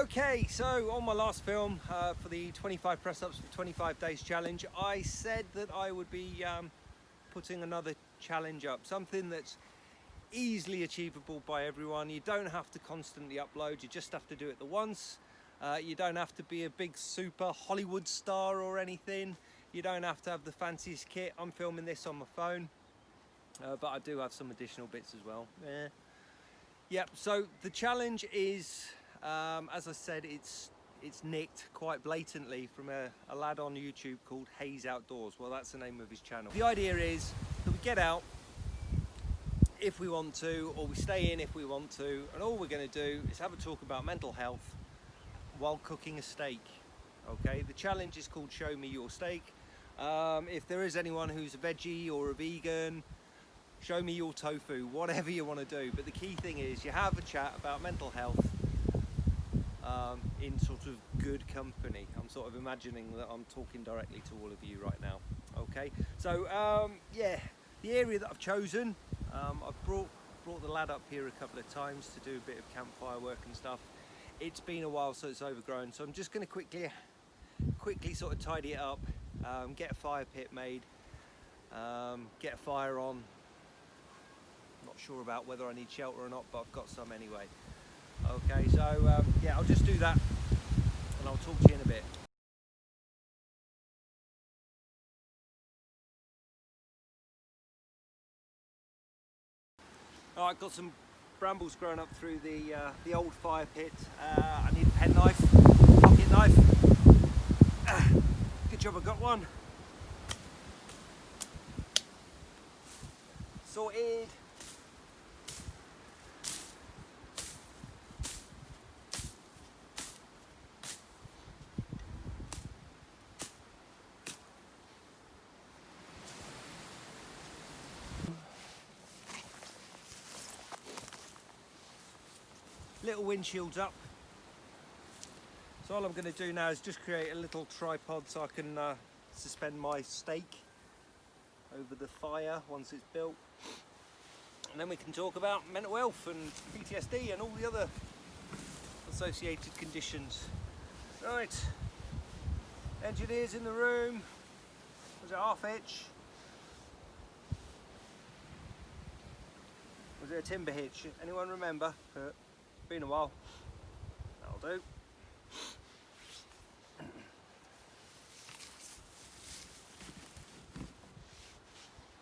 Okay, so on my last film for the 25 press-ups for 25 days challenge, I said that I would be putting another challenge up, something that's easily achievable by everyone. You don't have to constantly upload, you just have to do it the once. You don't have to be a big super Hollywood star or anything. You don't have to have the fanciest kit. I'm filming this on my phone, but I do have some additional bits as well. Yep, so the challenge is, as I said, it's nicked quite blatantly from a lad on YouTube called Haze Outdoors. Well, that's the name of his channel. The idea is that we get out if we want to, or we stay in if we want to, and all we're going to do is have a talk about mental health while cooking a steak. Okay, the challenge is called Show Me Your Steak. If there is anyone who's a veggie or a vegan, show me your tofu, whatever you want to do. But the key thing is you have a chat about mental health in sort of good company. I'm sort of imagining that I'm talking directly to all of you right now. Okay, so yeah, the area that I've chosen, I've brought the lad up here a couple of times to do a bit of campfire work and stuff. It's been a while, so it's overgrown. So I'm just going to quickly sort of tidy it up, get a fire pit made, get a fire on. Not sure about whether I need shelter or not, but I've got some anyway. Okay, so yeah, I'll just do that and I'll talk to you in a bit. Alright, got some brambles growing up through the old fire pit. I need a penknife, pocket knife. Good job I got one. Sorted. Little windshields up. So all I'm going to do now is just create a little tripod so I can suspend my steak over the fire once it's built, and then we can talk about mental health and PTSD and all the other associated conditions. Right, engineers in the room. Was it half hitch? Was it a timber hitch? Anyone remember? Been a while. That'll do.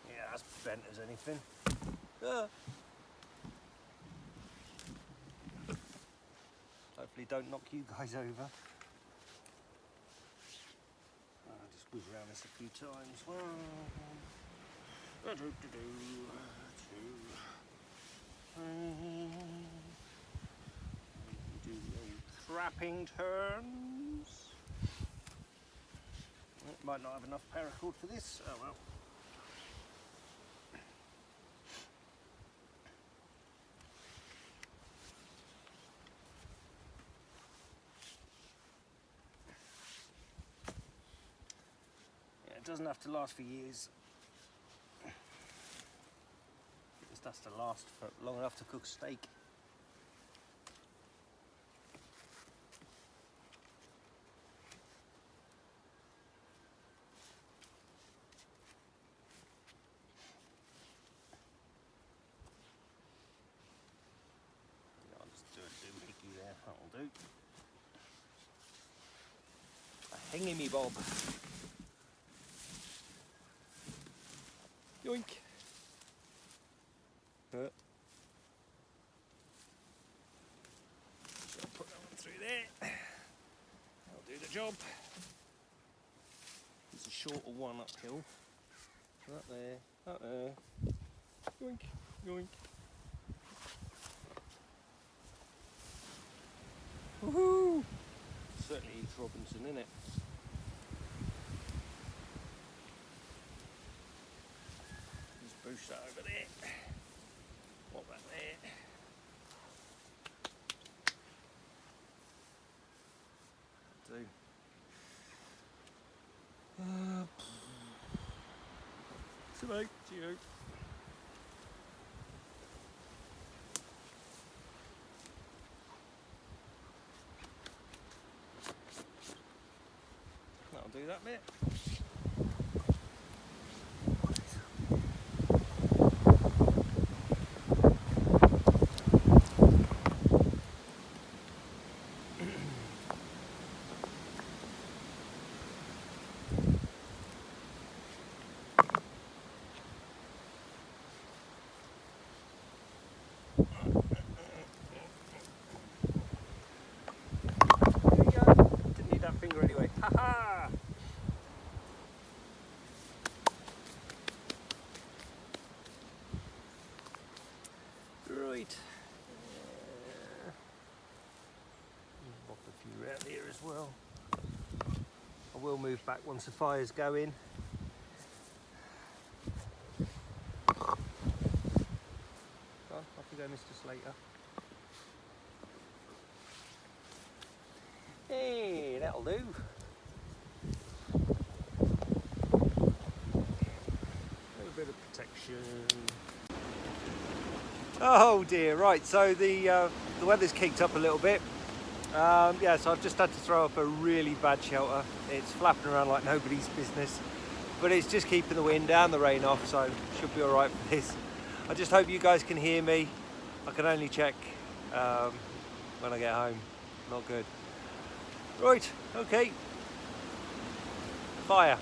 Yeah, that's bent as anything. Hopefully don't knock you guys over. I'll just whiz around this a few times. Do trapping turns. Might not have enough paracord for this. Oh well. Yeah, it doesn't have to last for years. It just has to last for long enough to cook steak. That'll do. A hingy bob. Yoink. So I'll put that one through there. That'll do the job. It's a shorter one uphill. That there. That there. Yoink. Yoink. Woohoo! Certainly eats Robinson, innit? Just boost that over there. Pop that there. Do. Hello to you. do that bit. Finger anyway. Ha-ha! Right. Pop a few around here as well. I will move back once the fire's going. Off you go, Mr. Slater. Hey, that'll do. A little bit of protection. Oh dear, right, so the weather's kicked up a little bit. Yeah, so I've just had to throw up a really bad shelter. It's flapping around like nobody's business, but it's just keeping the wind and the rain off, so should be all right for this. I just hope you guys can hear me. I can only check when I get home. Not good. Right, okay. Fire.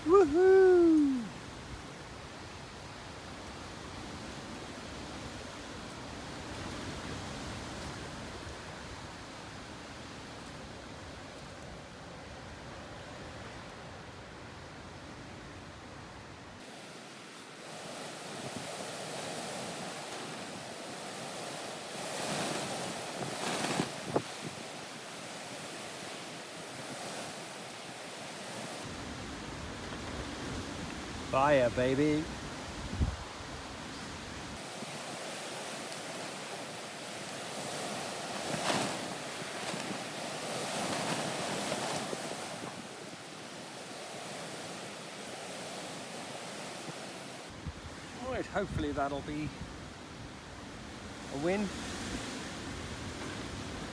Woohoo! Fire, baby. Right, hopefully that'll be a win.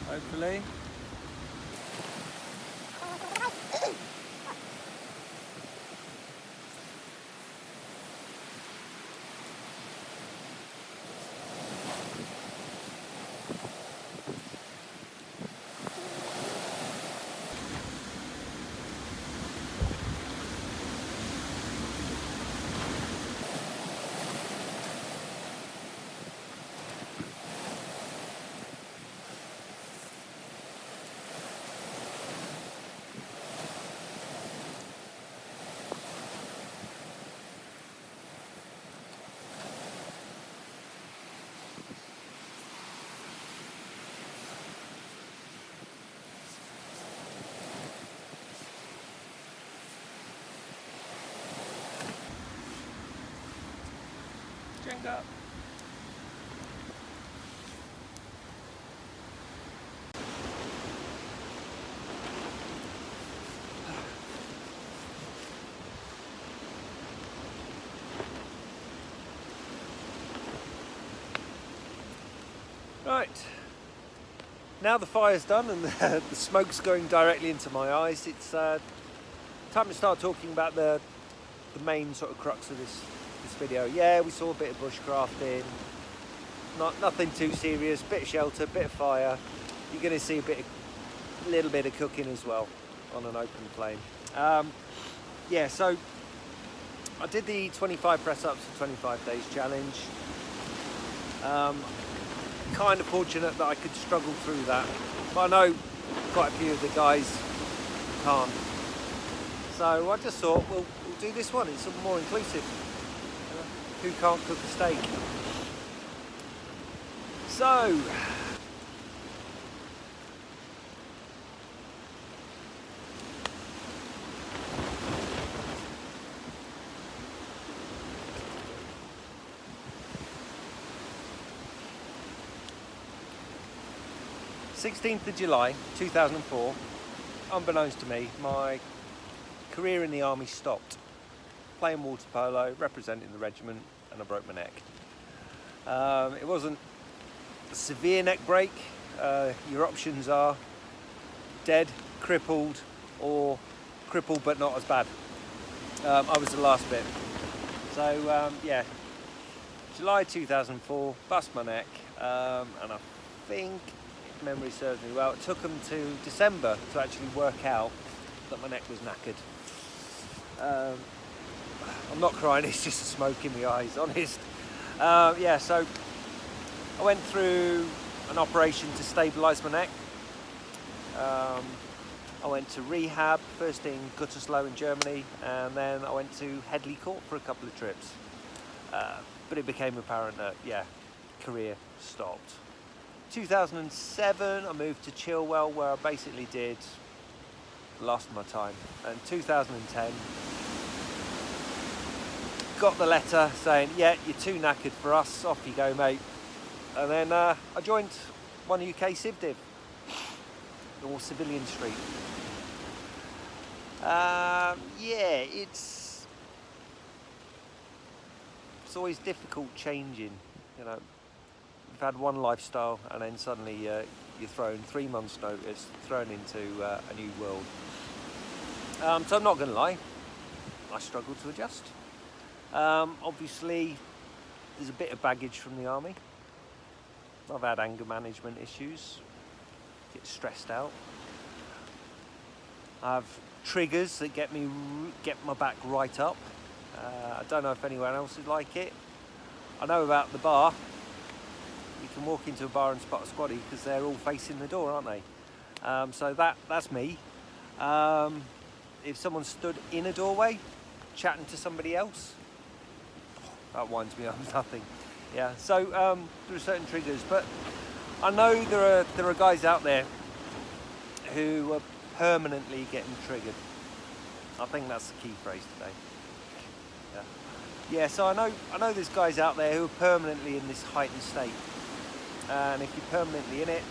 Hopefully. Drink up. Right, now the fire's done and the smoke's going directly into my eyes. It's time to start talking about the main sort of crux of this video. Yeah, we saw a bit of bushcrafting, nothing too serious, bit of shelter, bit of fire. You're going to see a little bit of cooking as well on an open flame. Yeah, so I did the 25 press-ups for 25 days challenge. Kind of fortunate that I could struggle through that, but I know quite a few of the guys can't. So I just thought we'll do this one. It's more inclusive. Who can't cook a steak? So 16th of July 2004, unbeknownst to me, my career in the army stopped. Playing water polo, representing the regiment, and I broke my neck. It wasn't a severe neck break. Your options are dead, crippled, or crippled but not as bad. I was the last bit. So yeah, July 2004, bust my neck, and I think, if memory serves me well, it took them to December to actually work out that my neck was knackered. I'm not crying, it's just a smoke in my eyes, honest. Yeah, so I went through an operation to stabilise my neck. I went to rehab, first in Gütersloh in Germany, and then I went to Headley Court for a couple of trips. But it became apparent that, yeah, career stopped. 2007, I moved to Chilwell, where I basically did the last of my time. And 2010, got the letter saying, yeah, you're too knackered for us, off you go, mate. And then I joined One UK Civ Div, or Civilian Street. Yeah, it's always difficult changing, you know. You've had one lifestyle and then suddenly you're thrown 3 months notice, thrown into a new world. So I'm not going to lie, I struggled to adjust. Obviously, there's a bit of baggage from the army. I've had anger management issues, get stressed out. I have triggers that get my back right up. I don't know if anyone else is like it. I know about the bar. You can walk into a bar and spot a squaddy because they're all facing the door, aren't they? So that's me. If someone stood in a doorway chatting to somebody else, that winds me up nothing. Yeah, so there are certain triggers, but I know there are guys out there who are permanently getting triggered. I think that's the key phrase today. Yeah, so I know there's guys out there who are permanently in this heightened state, and if you're permanently in it,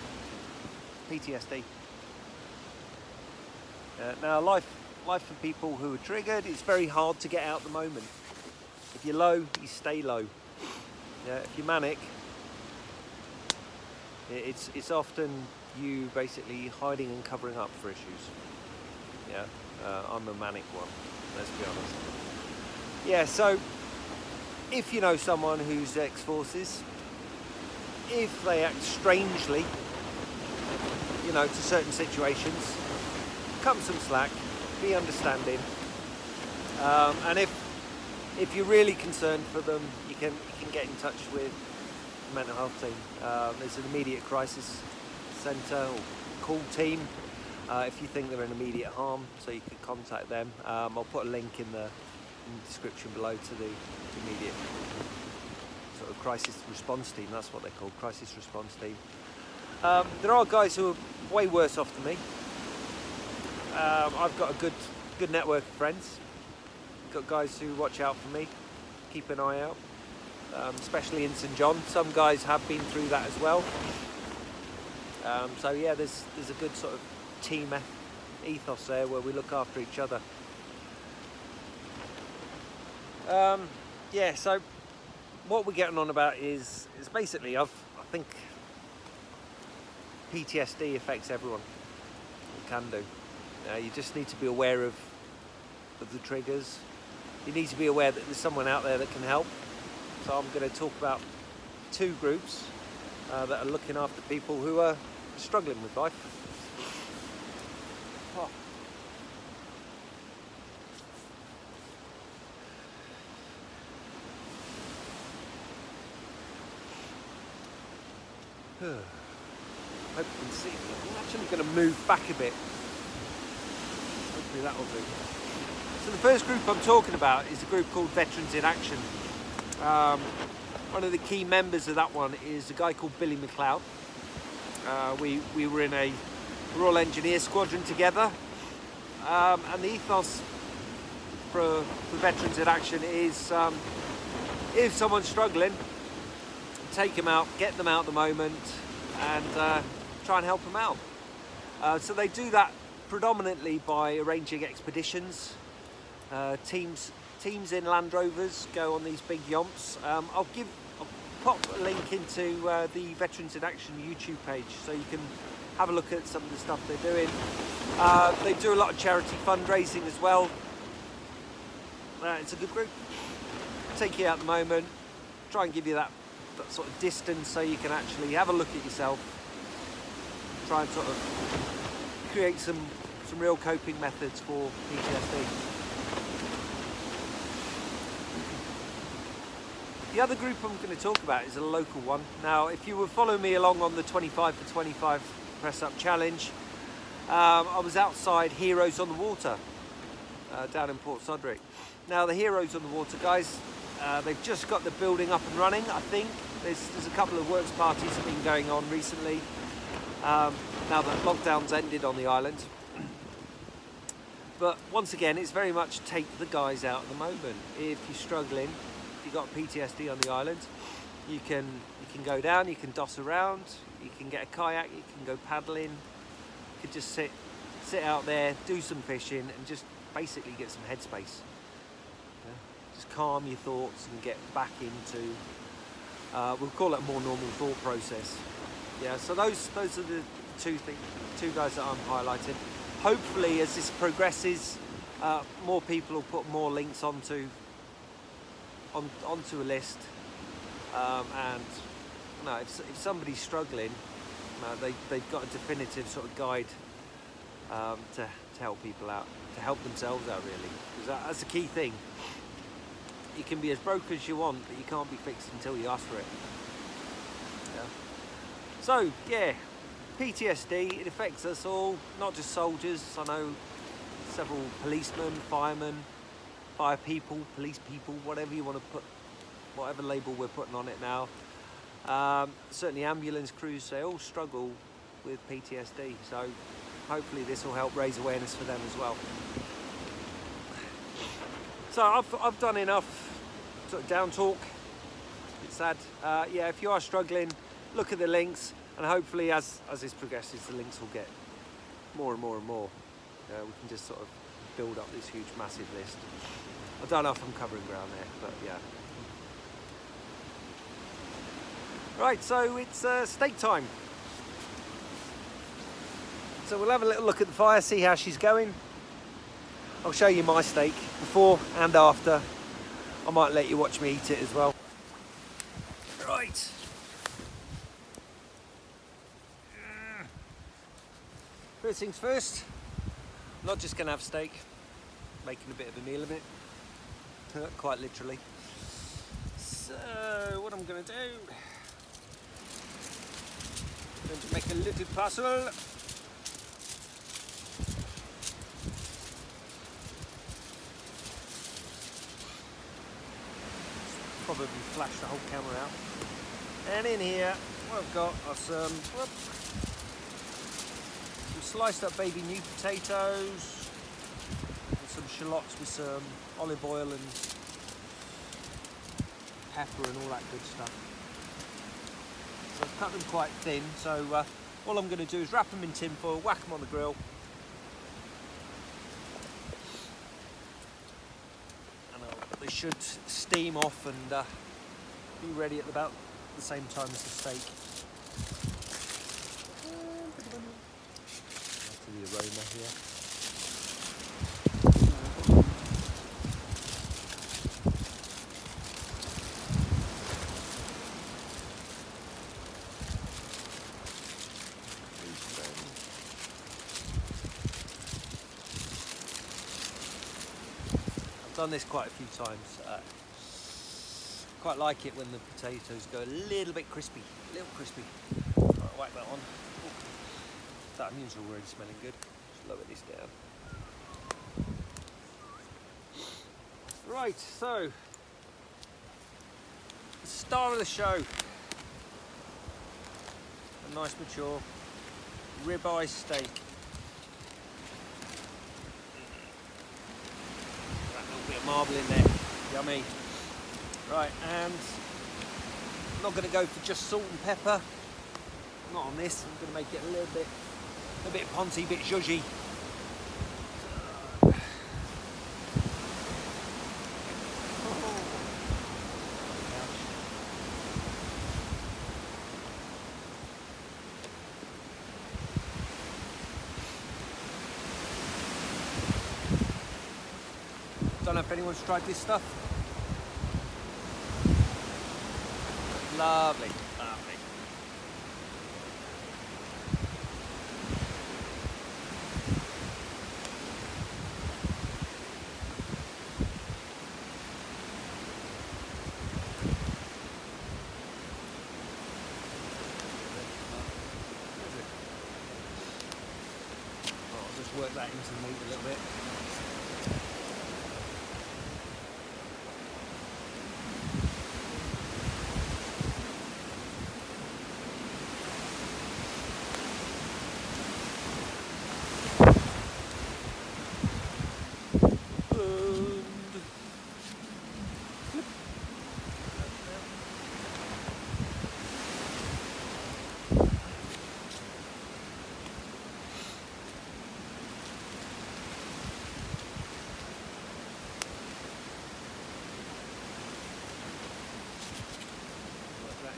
PTSD. Now, life for people who are triggered, it's very hard to get out at the moment. If you're low, you stay low. Yeah, if you're manic, it's often you basically hiding and covering up for issues. Yeah, I'm a manic one, let's be honest. Yeah, so if you know someone who's ex-forces, if they act strangely, you know, to certain situations, cut them some slack, be understanding, and if you're really concerned for them, you can get in touch with the mental health team. There's an immediate crisis centre or call team if you think they're in immediate harm, so you can contact them. I'll put a link in the description below to the immediate sort of crisis response team. That's what they're called, crisis response team. There are guys who are way worse off than me. I've got a good network of friends. Got guys who watch out for me, keep an eye out, especially in St John. Some guys have been through that as well. So yeah, there's a good sort of team ethos there where we look after each other. Yeah, so what we're getting on about is basically, I think PTSD affects everyone. It can do. You just need to be aware of the triggers. You need to be aware that there's someone out there that can help. So I'm going to talk about 2 groups that are looking after people who are struggling with life. Oh. Hope you can see. I'm actually going to move back a bit. Hopefully that will do. So the first group I'm talking about is a group called Veterans in Action. One of the key members of that one is a guy called Billy McLeod. We were in a Royal Engineer squadron together, and the ethos for Veterans in Action is if someone's struggling, take them out, get them out at the moment, and try and help them out. So they do that predominantly by arranging expeditions. Teams in Land Rovers go on these big yomps. I'll pop a link into the Veterans in Action YouTube page so you can have a look at some of the stuff they're doing. They do a lot of charity fundraising as well. It's a good group. Take you out at the moment, try and give you that sort of distance so you can actually have a look at yourself. Try and sort of create some real coping methods for PTSD. The other group I'm going to talk about is a local one. Now, if you were following me along on the 25 for 25 press up challenge, I was outside Heroes on the Water down in Port Sodrick. Now, the Heroes on the Water guys, they've just got the building up and running, I think. There's a couple of works parties that have been going on recently, now that lockdown's ended on the island. But once again, it's very much take the guys out at the moment. If you're struggling, if you've got PTSD on the island, you can go down, you can doss around, you can get a kayak, you can go paddling, you can just sit out there, do some fishing, and just basically get some headspace. Just calm your thoughts and get back into, we'll call it a more normal thought process. Yeah, so those are the two guys that I'm highlighting. Hopefully, as this progresses, more people will put more links onto a list. And if somebody's struggling, they've got a definitive sort of guide to help people out, to help themselves out, really. Because that's the key thing. You can be as broke as you want, but you can't be fixed until you ask for it. Yeah. So, yeah, PTSD, it affects us all, not just soldiers. I know several policemen, firemen, fire people, police people, whatever you want to put, whatever label we're putting on it now. Certainly ambulance crews, they all struggle with PTSD. So hopefully this will help raise awareness for them as well. So I've done enough sort of down talk. It's sad. Yeah, if you are struggling, look at the links, and hopefully as this progresses, the links will get more and more and more. We can just sort of build up this huge, massive list. I don't know if I'm covering ground there, but yeah. Right, so it's steak time. So we'll have a little look at the fire, see how she's going. I'll show you my steak before and after. I might let you watch me eat it as well. Right. First things first, I'm not just going to have steak, making a bit of a meal of it, quite literally. So what I'm going to do, I'm going to make a little parcel. Probably flash the whole camera out. And in here, what I've got are some sliced up baby new potatoes, and some shallots with some olive oil and pepper and all that good stuff. So I've cut them quite thin, so all I'm going to do is wrap them in tin foil, whack them on the grill. They should steam off and be ready at about the same time as the steak. To the aroma here. Done this quite a few times. Quite like it when the potatoes go a little bit crispy, Right, whack that on. Ooh. That onions are already smelling good. Just lower this down. Right, so the star of the show, a nice mature ribeye steak. Bit of marble in there, yummy. Right, and I'm not going to go for just salt and pepper. Not on this. I'm going to make it a little bit poncy, a bit zhuzhy. Don't know if anyone's tried this stuff. Lovely, lovely. I'll just work that into the meat a little bit.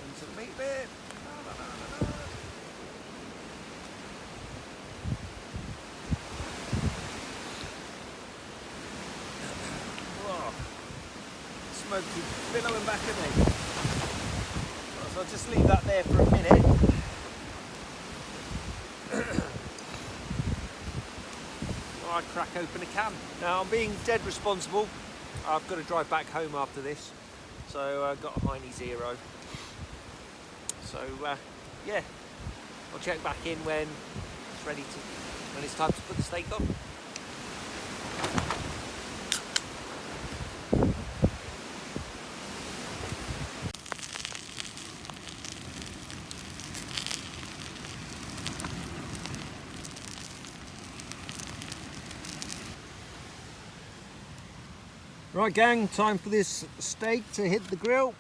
Into the meat bit. Oh, smoke is billowing back at me. So I'll just leave that there for a minute. I crack open a can. Now I'm being dead responsible. I've got to drive back home after this, so I've got a Heine Zero. So yeah, I'll check back in when it's ready to, when it's time to put the steak on. Right gang, time for this steak to hit the grill.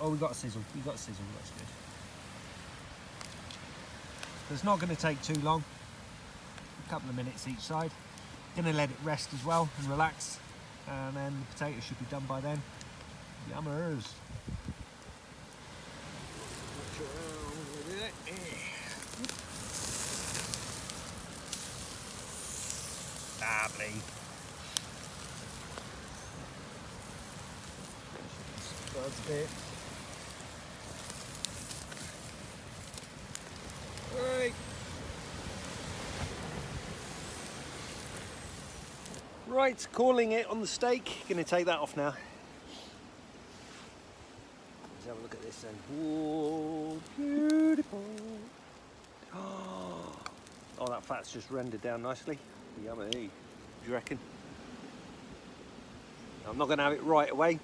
Oh, we got a sizzle, that's good. So it's not going to take too long, a couple of minutes each side. Going to let it rest as well and relax, and then the potato should be done by then. Yummers. Lovely. That's a bit. Right, calling it on the steak. Going to take that off now. Let's have a look at this then. Whoa, beautiful. Oh, that fat's just rendered down nicely. Yummy. Do you reckon? I'm not going to have it right away.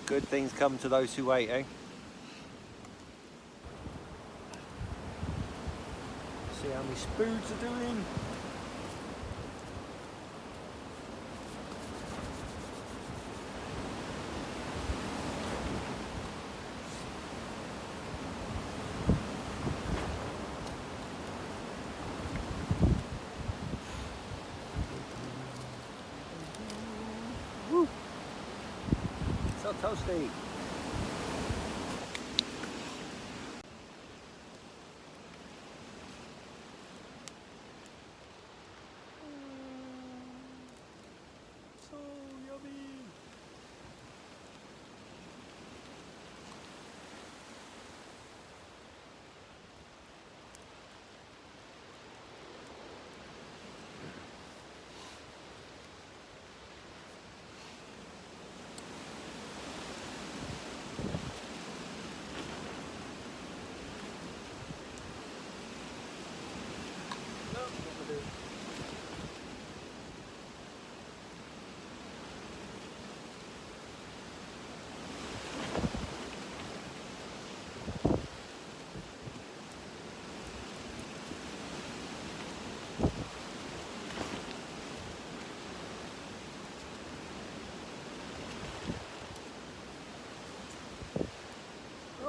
Good things come to those who wait, eh? See how my spoods are doing. Woo. So toasty. So yummy.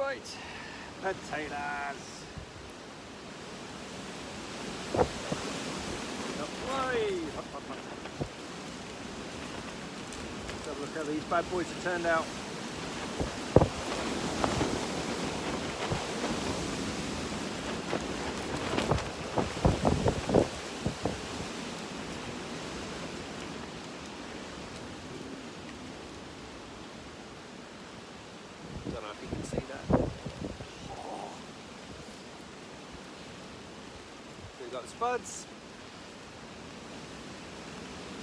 Right, potatoes. Don't worry. Hot, hot, hot. Let's have a look how these bad boys have turned out. Don't know if you can see that. Oh. So we've got the spuds,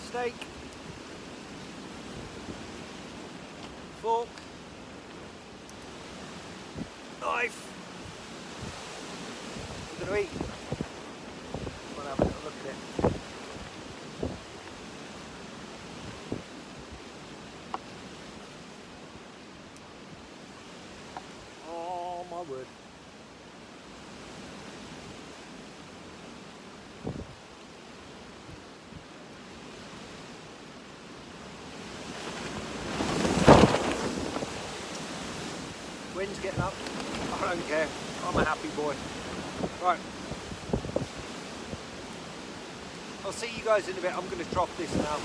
steak, fork, knife. We're going to eat. We'll have a little look at it. Oh my word. Wind's getting up. I don't care. I'm a happy boy. Right. I'll see you guys in a bit. I'm going to drop this now.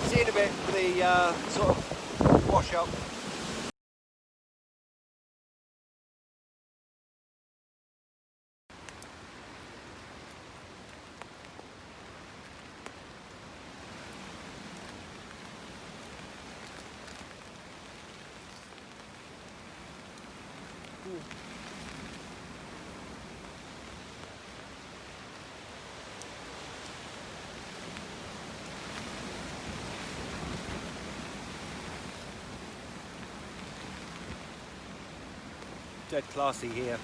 See you in a bit for the sort of wash up. Dead classy here.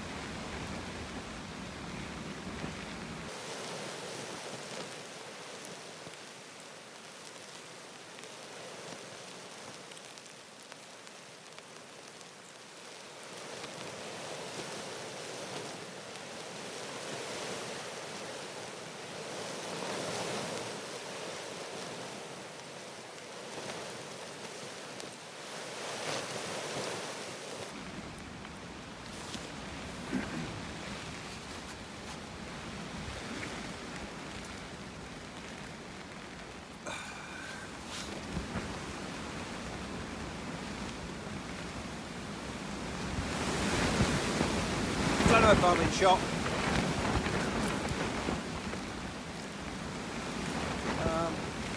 I don't know if I'm in shock.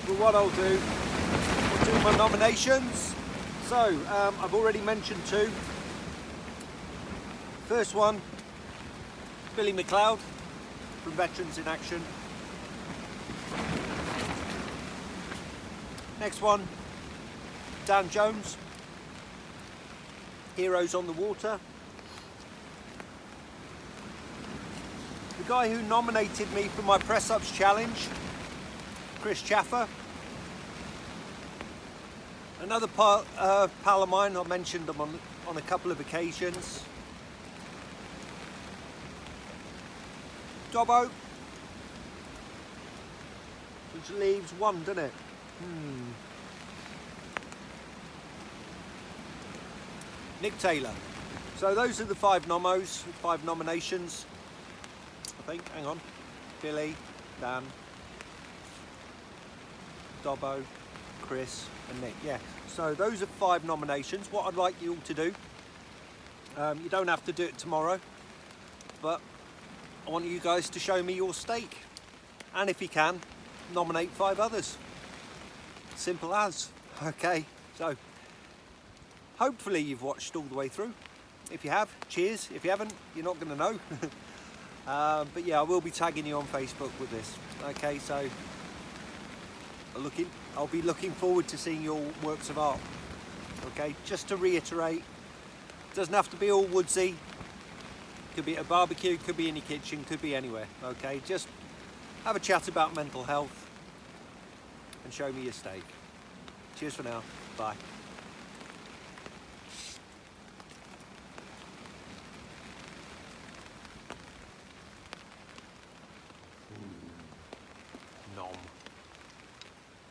But what I'll do my nominations. So I've already mentioned two. First one, Billy McLeod from Veterans in Action. Next one, Dan Jones, Heroes on the Water. The guy who nominated me for my press-ups challenge, Chris Chaffer. Another pal of mine, I mentioned them on a couple of occasions. Dobbo, which leaves one, doesn't it? Nick Taylor. So those are the five nominations. I think, hang on. Billy, Dan, Dobbo, Chris and Nick. Yeah, so those are five nominations. What I'd like you all to do, you don't have to do it tomorrow, but I want you guys to show me your steak. And if you can, nominate 5 others. Simple as. Okay, so hopefully you've watched all the way through. If you have, cheers. If you haven't, you're not going to know. But yeah, I will be tagging you on Facebook with this. Okay, so I'll be looking forward to seeing your works of art. Okay, just to reiterate, it doesn't have to be all woodsy. Could be at a barbecue, could be in your kitchen, could be anywhere. Okay, just have a chat about mental health and show me your steak. Cheers for now. Bye.